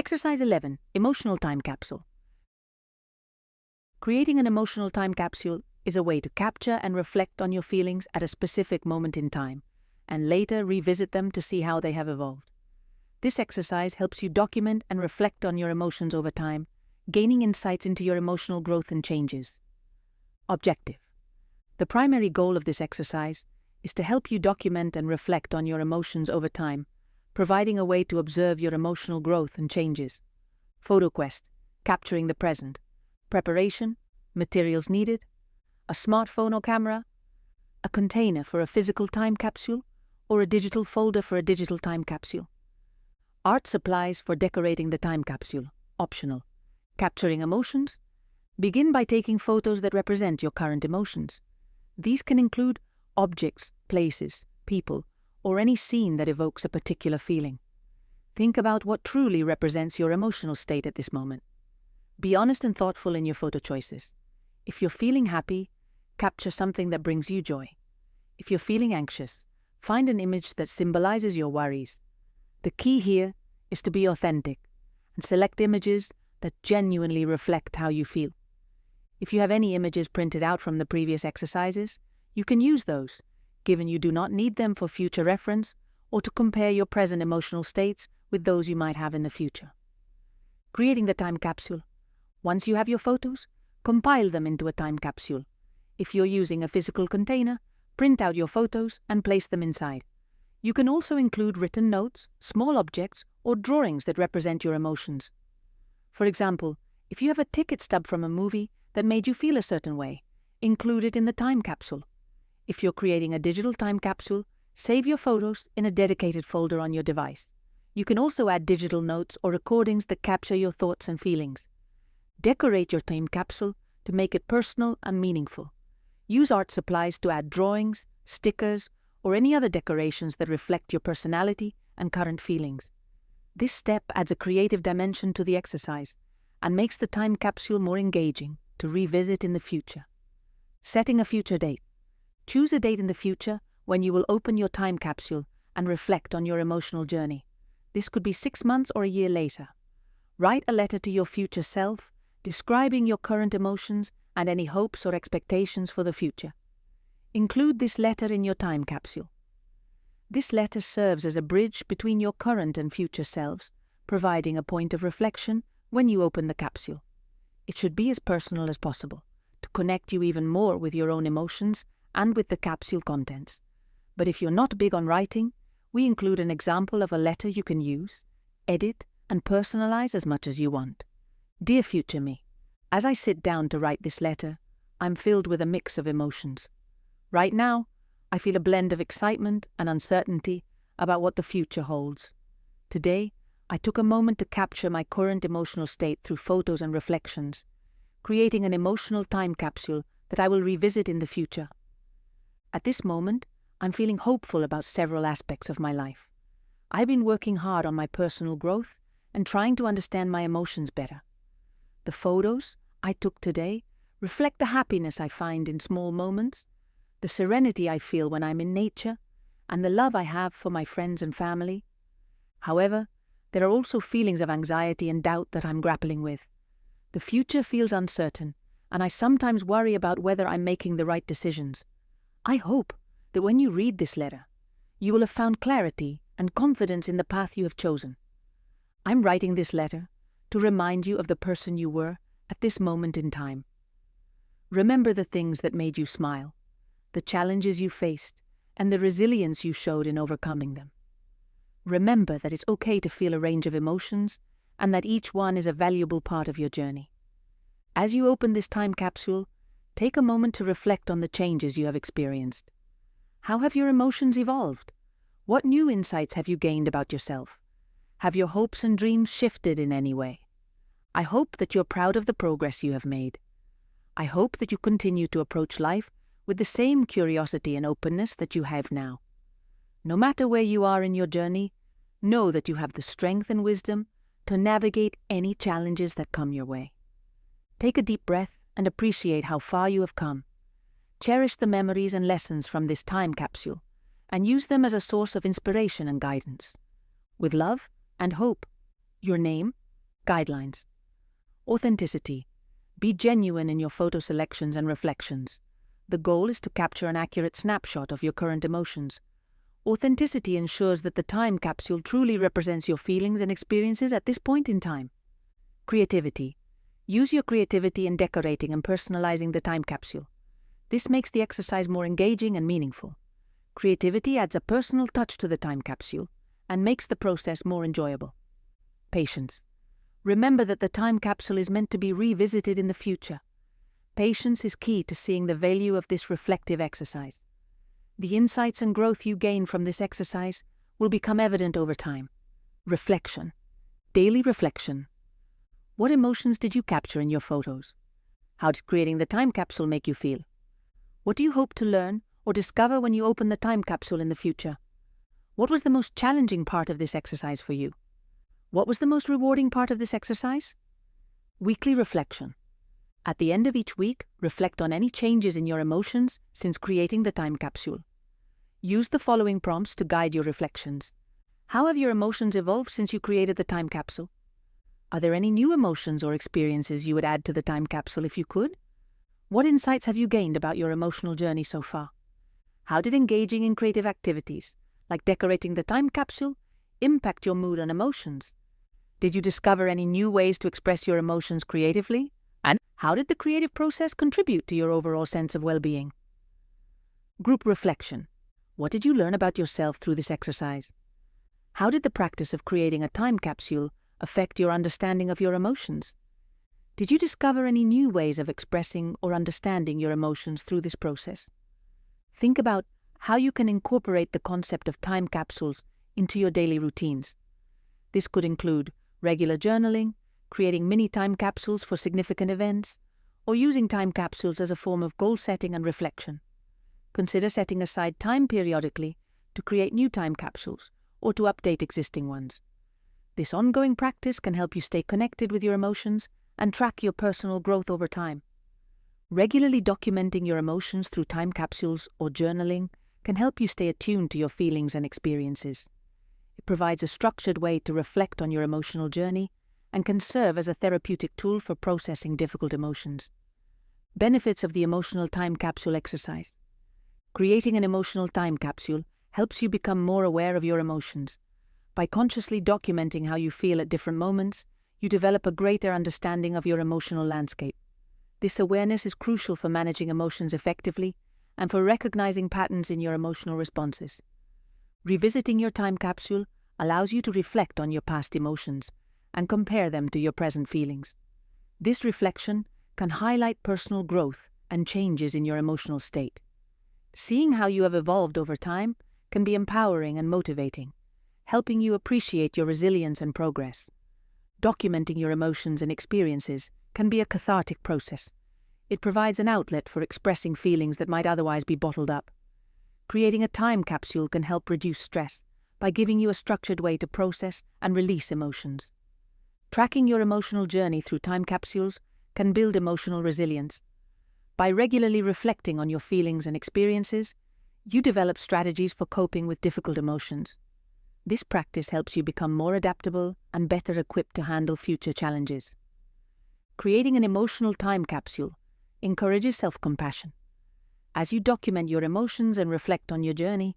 Exercise 11. Emotional time capsule. Creating an emotional time capsule is a way to capture and reflect on your feelings at a specific moment in time, and later revisit them to see how they have evolved. This exercise helps you document and reflect on your emotions over time, gaining insights into your emotional growth and changes. Objective. The primary goal of this exercise is to help you document and reflect on your emotions over time, providing a way to observe your emotional growth and changes. Photo quest, capturing the present. Preparation, materials needed, a smartphone or camera, a container for a physical time capsule, or a digital folder for a digital time capsule. Art supplies for decorating the time capsule, optional. Capturing emotions, begin by taking photos that represent your current emotions. These can include objects, places, people, or any scene that evokes a particular feeling. Think about what truly represents your emotional state at this moment. Be honest and thoughtful in your photo choices. If you're feeling happy, capture something that brings you joy. If you're feeling anxious, find an image that symbolizes your worries. The key here is to be authentic and select images that genuinely reflect how you feel. If you have any images printed out from the previous exercises, you can use those, given you do not need them for future reference or to compare your present emotional states with those you might have in the future. Creating the time capsule. Once you have your photos, compile them into a time capsule. If you're using a physical container, print out your photos and place them inside. You can also include written notes, small objects, or drawings that represent your emotions. For example, if you have a ticket stub from a movie that made you feel a certain way, include it in the time capsule. If you're creating a digital time capsule, save your photos in a dedicated folder on your device. You can also add digital notes or recordings that capture your thoughts and feelings. Decorate your time capsule to make it personal and meaningful. Use art supplies to add drawings, stickers, or any other decorations that reflect your personality and current feelings. This step adds a creative dimension to the exercise and makes the time capsule more engaging to revisit in the future. Setting a future date. Choose a date in the future when you will open your time capsule and reflect on your emotional journey. This could be 6 months or a year later. Write a letter to your future self, describing your current emotions and any hopes or expectations for the future. Include this letter in your time capsule. This letter serves as a bridge between your current and future selves, providing a point of reflection when you open the capsule. It should be as personal as possible, to connect you even more with your own emotions and with the capsule contents. But if you're not big on writing, we include an example of a letter you can use, edit, and personalize as much as you want. Dear future me, as I sit down to write this letter, I'm filled with a mix of emotions. Right now, I feel a blend of excitement and uncertainty about what the future holds. Today, I took a moment to capture my current emotional state through photos and reflections, creating an emotional time capsule that I will revisit in the future. At this moment, I'm feeling hopeful about several aspects of my life. I've been working hard on my personal growth and trying to understand my emotions better. The photos I took today reflect the happiness I find in small moments, the serenity I feel when I'm in nature, and the love I have for my friends and family. However, there are also feelings of anxiety and doubt that I'm grappling with. The future feels uncertain, and I sometimes worry about whether I'm making the right decisions. I hope that when you read this letter, you will have found clarity and confidence in the path you have chosen. I'm writing this letter to remind you of the person you were at this moment in time. Remember the things that made you smile, the challenges you faced, and the resilience you showed in overcoming them. Remember that it's okay to feel a range of emotions and that each one is a valuable part of your journey. As you open this time capsule, take a moment to reflect on the changes you have experienced. How have your emotions evolved? What new insights have you gained about yourself? Have your hopes and dreams shifted in any way? I hope that you're proud of the progress you have made. I hope that you continue to approach life with the same curiosity and openness that you have now. No matter where you are in your journey, know that you have the strength and wisdom to navigate any challenges that come your way. Take a deep breath and appreciate how far you have come. Cherish the memories and lessons from this time capsule and use them as a source of inspiration and guidance. With love and hope, your name, Guidelines. Authenticity. Be genuine in your photo selections and reflections. The goal is to capture an accurate snapshot of your current emotions. Authenticity ensures that the time capsule truly represents your feelings and experiences at this point in time. Creativity. Use your creativity in decorating and personalizing the time capsule. This makes the exercise more engaging and meaningful. Creativity adds a personal touch to the time capsule and makes the process more enjoyable. Patience. Remember that the time capsule is meant to be revisited in the future. Patience is key to seeing the value of this reflective exercise. The insights and growth you gain from this exercise will become evident over time. Reflection. Daily reflection. What emotions did you capture in your photos? How did creating the time capsule make you feel? What do you hope to learn or discover when you open the time capsule in the future? What was the most challenging part of this exercise for you? What was the most rewarding part of this exercise? Weekly reflection. At the end of each week, reflect on any changes in your emotions since creating the time capsule. Use the following prompts to guide your reflections. How have your emotions evolved since you created the time capsule? Are there any new emotions or experiences you would add to the time capsule if you could? What insights have you gained about your emotional journey so far? How did engaging in creative activities, like decorating the time capsule, impact your mood and emotions? Did you discover any new ways to express your emotions creatively? And how did the creative process contribute to your overall sense of well-being? Group reflection. What did you learn about yourself through this exercise? How did the practice of creating a time capsule affect your understanding of your emotions? Did you discover any new ways of expressing or understanding your emotions through this process? Think about how you can incorporate the concept of time capsules into your daily routines. This could include regular journaling, creating mini time capsules for significant events, or using time capsules as a form of goal setting and reflection. Consider setting aside time periodically to create new time capsules or to update existing ones. This ongoing practice can help you stay connected with your emotions and track your personal growth over time. Regularly documenting your emotions through time capsules or journaling can help you stay attuned to your feelings and experiences. It provides a structured way to reflect on your emotional journey and can serve as a therapeutic tool for processing difficult emotions. Benefits of the emotional time capsule exercise. Creating an emotional time capsule helps you become more aware of your emotions. By consciously documenting how you feel at different moments, you develop a greater understanding of your emotional landscape. This awareness is crucial for managing emotions effectively and for recognizing patterns in your emotional responses. Revisiting your time capsule allows you to reflect on your past emotions and compare them to your present feelings. This reflection can highlight personal growth and changes in your emotional state. Seeing how you have evolved over time can be empowering and motivating, helping you appreciate your resilience and progress. Documenting your emotions and experiences can be a cathartic process. It provides an outlet for expressing feelings that might otherwise be bottled up. Creating a time capsule can help reduce stress by giving you a structured way to process and release emotions. Tracking your emotional journey through time capsules can build emotional resilience. By regularly reflecting on your feelings and experiences, you develop strategies for coping with difficult emotions. This practice helps you become more adaptable and better equipped to handle future challenges. Creating an emotional time capsule encourages self-compassion. As you document your emotions and reflect on your journey,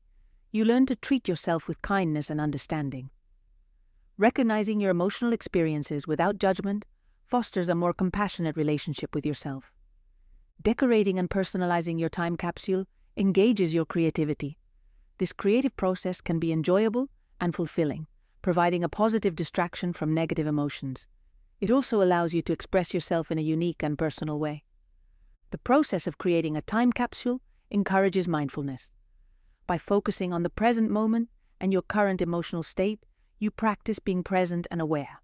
you learn to treat yourself with kindness and understanding. Recognizing your emotional experiences without judgment fosters a more compassionate relationship with yourself. Decorating and personalizing your time capsule engages your creativity. This creative process can be enjoyable and fulfilling, providing a positive distraction from negative emotions. It also allows you to express yourself in a unique and personal way. The process of creating a time capsule encourages mindfulness. By focusing on the present moment and your current emotional state, you practice being present and aware.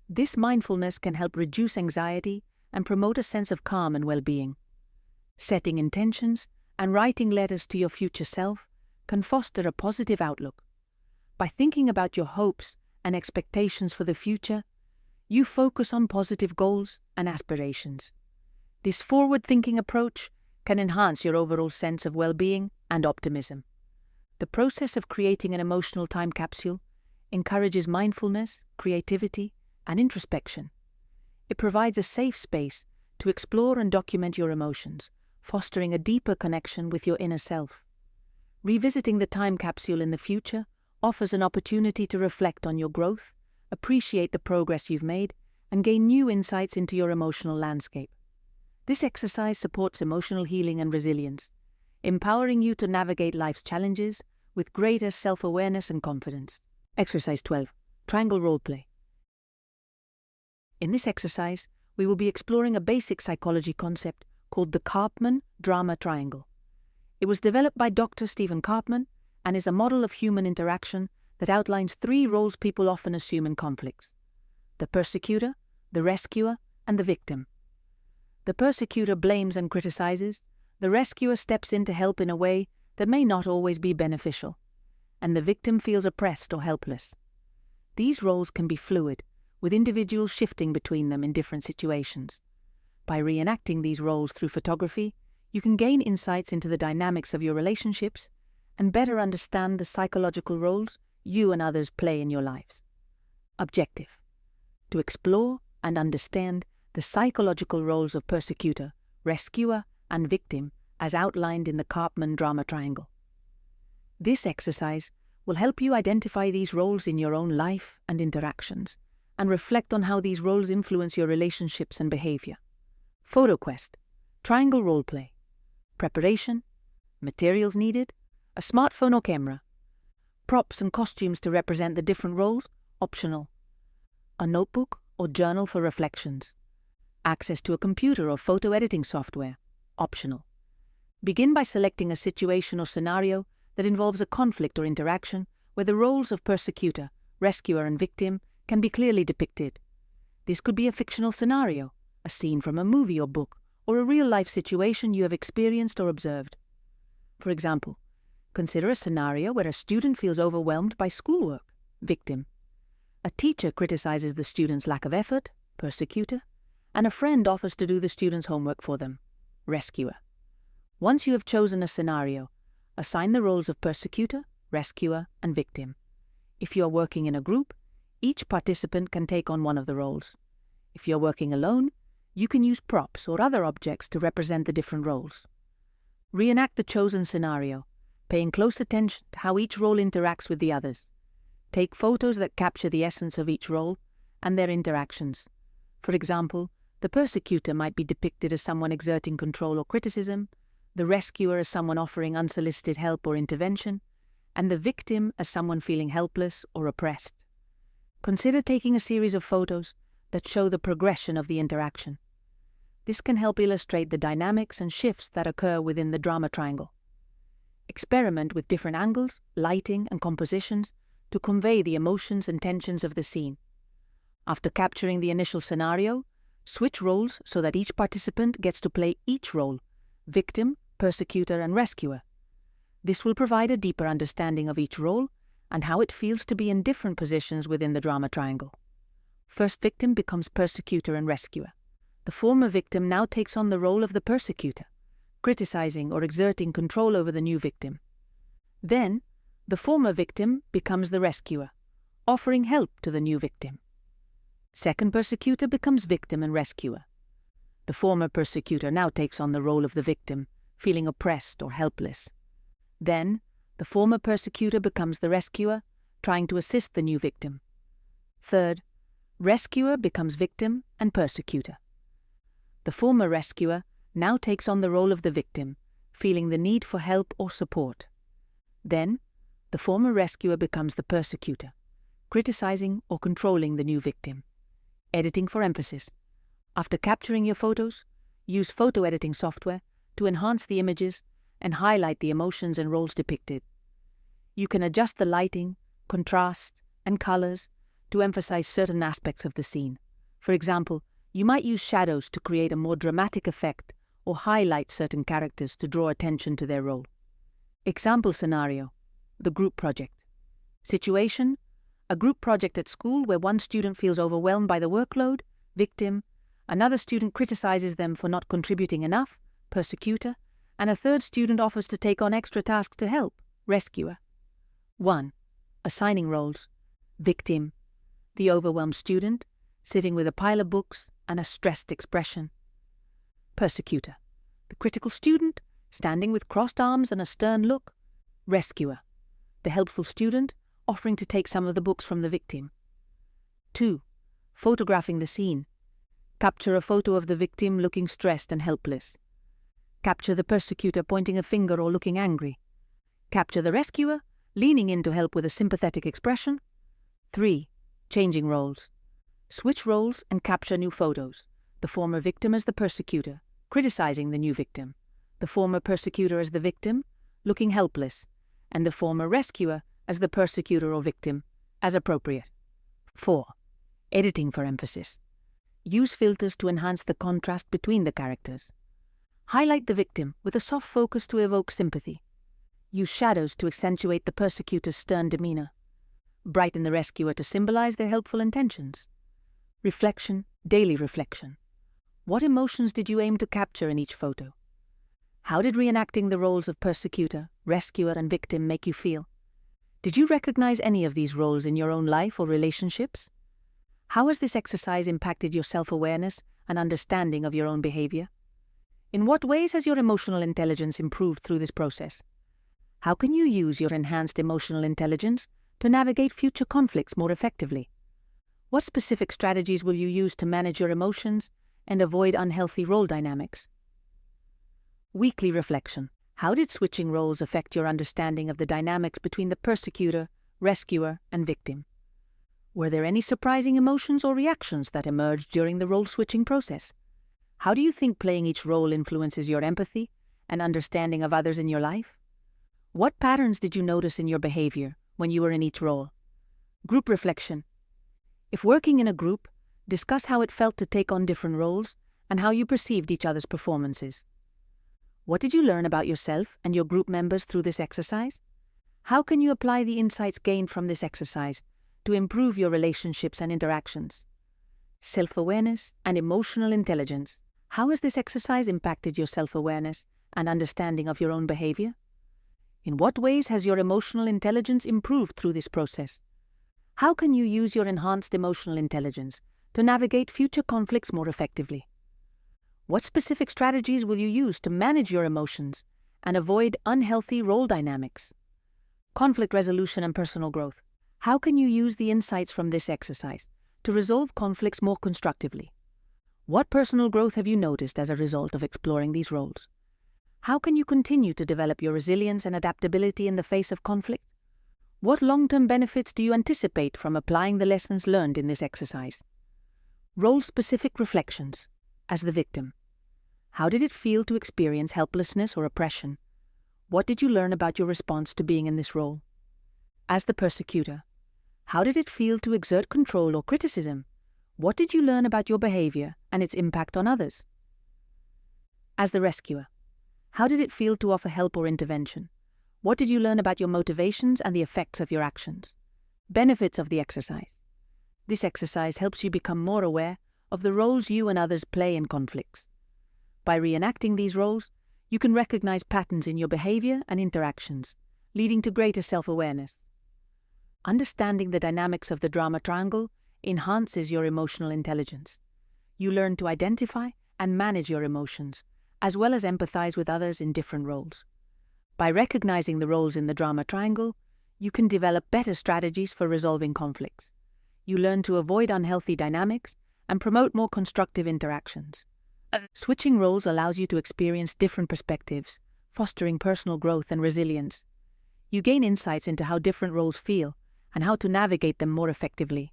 This mindfulness can help reduce anxiety and promote a sense of calm and well-being. Setting intentions and writing letters to your future self can foster a positive outlook. By thinking about your hopes and expectations for the future, you focus on positive goals and aspirations. This forward-thinking approach can enhance your overall sense of well-being and optimism. The process of creating an emotional time capsule encourages mindfulness, creativity, and introspection. It provides a safe space to explore and document your emotions, fostering a deeper connection with your inner self. Revisiting the time capsule in the future offers an opportunity to reflect on your growth, appreciate the progress you've made, and gain new insights into your emotional landscape. This exercise supports emotional healing and resilience, empowering you to navigate life's challenges with greater self-awareness and confidence. Exercise 12. Triangle Roleplay. In this exercise, we will be exploring a basic psychology concept called the Karpman Drama Triangle. It was developed by Dr. Stephen Karpman and is a model of human interaction that outlines 3 roles people often assume in conflicts: the persecutor, the rescuer, and the victim. The persecutor blames and criticizes, the rescuer steps in to help in a way that may not always be beneficial, and the victim feels oppressed or helpless. These roles can be fluid, with individuals shifting between them in different situations. By reenacting these roles through photography, you can gain insights into the dynamics of your relationships and better understand the psychological roles you and others play in your lives. Objective: to explore and understand the psychological roles of persecutor, rescuer, and victim as outlined in the Karpman Drama Triangle. This exercise will help you identify these roles in your own life and interactions, and reflect on how these roles influence your relationships and behavior. Photo quest: triangle roleplay. Preparation: materials needed, a smartphone or camera. Props and costumes to represent the different roles, optional. A notebook or journal for reflections. Access to a computer or photo editing software, optional. Begin by selecting a situation or scenario that involves a conflict or interaction where the roles of persecutor, rescuer, and victim can be clearly depicted. This could be a fictional scenario, a scene from a movie or book, or a real-life situation you have experienced or observed. For example, consider a scenario where a student feels overwhelmed by schoolwork, victim. A teacher criticizes the student's lack of effort, persecutor, and a friend offers to do the student's homework for them, rescuer. Once you have chosen a scenario, assign the roles of persecutor, rescuer, and victim. If you are working in a group, each participant can take on one of the roles. If you're working alone, you can use props or other objects to represent the different roles. Reenact the chosen scenario, paying close attention to how each role interacts with the others. Take photos that capture the essence of each role and their interactions. For example, the persecutor might be depicted as someone exerting control or criticism, the rescuer as someone offering unsolicited help or intervention, and the victim as someone feeling helpless or oppressed. Consider taking a series of photos that show the progression of the interaction. This can help illustrate the dynamics and shifts that occur within the drama triangle. Experiment with different angles, lighting, and compositions to convey the emotions and tensions of the scene. After capturing the initial scenario, switch roles so that each participant gets to play each role: victim, persecutor, and rescuer. This will provide a deeper understanding of each role and how it feels to be in different positions within the drama triangle. First, victim becomes persecutor and rescuer. The former victim now takes on the role of the persecutor, criticizing or exerting control over the new victim. Then, the former victim becomes the rescuer, offering help to the new victim. Second persecutor becomes victim and rescuer. The former persecutor now takes on the role of the victim, feeling oppressed or helpless. Then, the former persecutor becomes the rescuer, trying to assist the new victim. Third, rescuer becomes victim and persecutor. The former rescuer now takes on the role of the victim, feeling the need for help or support. Then, the former rescuer becomes the persecutor, criticizing or controlling the new victim. Editing for emphasis. After capturing your photos, use photo editing software to enhance the images and highlight the emotions and roles depicted. You can adjust the lighting, contrast, and colors to emphasize certain aspects of the scene. For example, you might use shadows to create a more dramatic effect or highlight certain characters to draw attention to their role. Example scenario: the group project. Situation: a group project at school where one student feels overwhelmed by the workload, victim, another student criticizes them for not contributing enough, persecutor, and a third student offers to take on extra tasks to help, rescuer. 1. Assigning roles. Victim: the overwhelmed student, sitting with a pile of books and a stressed expression. Persecutor, the critical student, standing with crossed arms and a stern look. Rescuer, the helpful student, offering to take some of the books from the victim. 2. Photographing the scene. Capture a photo of the victim looking stressed and helpless. Capture the persecutor pointing a finger or looking angry. Capture the rescuer, leaning in to help with a sympathetic expression. 3. Changing roles. Switch roles and capture new photos. The former victim as the persecutor, criticizing the new victim. The former persecutor as the victim, looking helpless. And the former rescuer as the persecutor or victim, as appropriate. 4. Editing for emphasis. Use filters to enhance the contrast between the characters. Highlight the victim with a soft focus to evoke sympathy. Use shadows to accentuate the persecutor's stern demeanor. Brighten the rescuer to symbolize their helpful intentions. Reflection, daily reflection. What emotions did you aim to capture in each photo? How did reenacting the roles of persecutor, rescuer, and victim make you feel? Did you recognize any of these roles in your own life or relationships? How has this exercise impacted your self-awareness and understanding of your own behavior? In what ways has your emotional intelligence improved through this process? How can you use your enhanced emotional intelligence to navigate future conflicts more effectively? What specific strategies will you use to manage your emotions and avoid unhealthy role dynamics? Weekly reflection. How did switching roles affect your understanding of the dynamics between the persecutor, rescuer, and victim? Were there any surprising emotions or reactions that emerged during the role-switching process? How do you think playing each role influences your empathy and understanding of others in your life? What patterns did you notice in your behavior when you were in each role? Group reflection. If working in a group, discuss how it felt to take on different roles and how you perceived each other's performances. What did you learn about yourself and your group members through this exercise? How can you apply the insights gained from this exercise to improve your relationships and interactions? Self-awareness and emotional intelligence. How has this exercise impacted your self-awareness and understanding of your own behavior? In what ways has your emotional intelligence improved through this process? How can you use your enhanced emotional intelligence to navigate future conflicts more effectively? What specific strategies will you use to manage your emotions and avoid unhealthy role dynamics? Conflict resolution and personal growth. How can you use the insights from this exercise to resolve conflicts more constructively? What personal growth have you noticed as a result of exploring these roles? How can you continue to develop your resilience and adaptability in the face of conflict? What long-term benefits do you anticipate from applying the lessons learned in this exercise? Role-specific reflections. As the victim. How did it feel to experience helplessness or oppression? What did you learn about your response to being in this role? As the persecutor. How did it feel to exert control or criticism? What did you learn about your behavior and its impact on others? As the rescuer. How did it feel to offer help or intervention? What did you learn about your motivations and the effects of your actions? Benefits of the exercise. This exercise helps you become more aware of the roles you and others play in conflicts. By reenacting these roles, you can recognize patterns in your behavior and interactions, leading to greater self-awareness. Understanding the dynamics of the drama triangle enhances your emotional intelligence. You learn to identify and manage your emotions, as well as empathize with others in different roles. By recognizing the roles in the drama triangle, you can develop better strategies for resolving conflicts. You learn to avoid unhealthy dynamics and promote more constructive interactions. Switching roles allows you to experience different perspectives, fostering personal growth and resilience. You gain insights into how different roles feel and how to navigate them more effectively.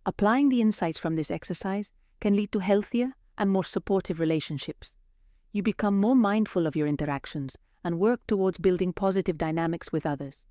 Applying the insights from this exercise can lead to healthier and more supportive relationships. You become more mindful of your interactions and work towards building positive dynamics with others.